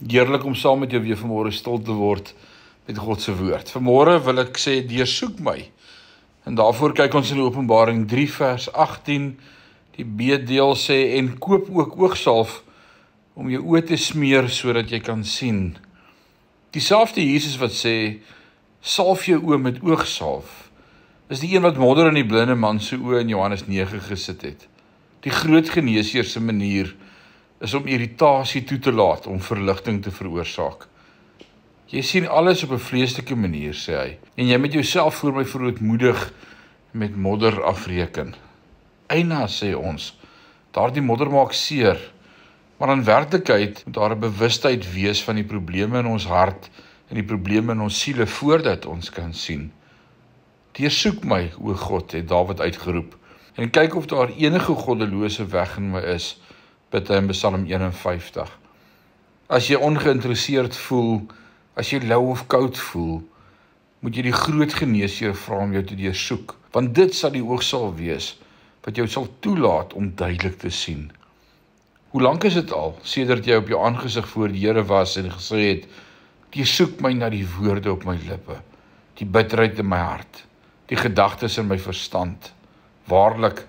Heerlik om saam met jou weer vanmôre stil te word met God se woord. Vanmôre wil ek sê, deursoek my. En daarvoor kyk ons in Openbaring 3 vers 18. Die B-deel sê, en koop ook oogsalf om jou oë te smeer sodat jy kan sien. Dieselfde Jesus wat sê, salf jou oë met oogsalf, is die een wat modder in die blinde man se oë in Johannes 9 gesit het. Die groot geneesheer se manier is om irritasie toe te laat, om verligting te veroorsaak. Jy sien alles op 'n vleeslike manier, sê hy, en jy met jouself voor my verootmoedig met modder afreken. Eina, sê ons, daardie modder maak seer, maar in werklikheid moet daar 'n bewustheid wees van die probleme in ons hart en die probleme in ons siele voordat ons kan sien. Deursoek my, o God, het Dawid uitgeroep, en kyk of daar enige goddelose weg in my is, bid hy in Psalm 51. As jy ongeïnteresseerd voel, as jy lou of koud voel, moet jy die groot geneesheer vra om jou te deursoek, want dit sal die oogsal wees, wat jou sal toelaat om duidelik te sien. Hoe lank is dit al, sedert jy op jou aangesig voor die Here was en gesê het, deursoek my na die woorde op my lippe, die bitterheid in my hart, die gedagtes in my verstand. Waarlik,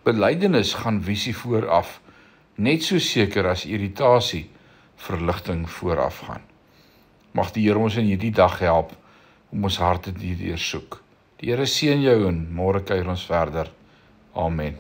belydenis gaan visie vooraf, net so seker as irritasie, verligting vooraf gaan. Mag die Here ons in hierdie dag help, om ons harte te deursoek. Die Here seën jou en môre kuier ons verder. Amen.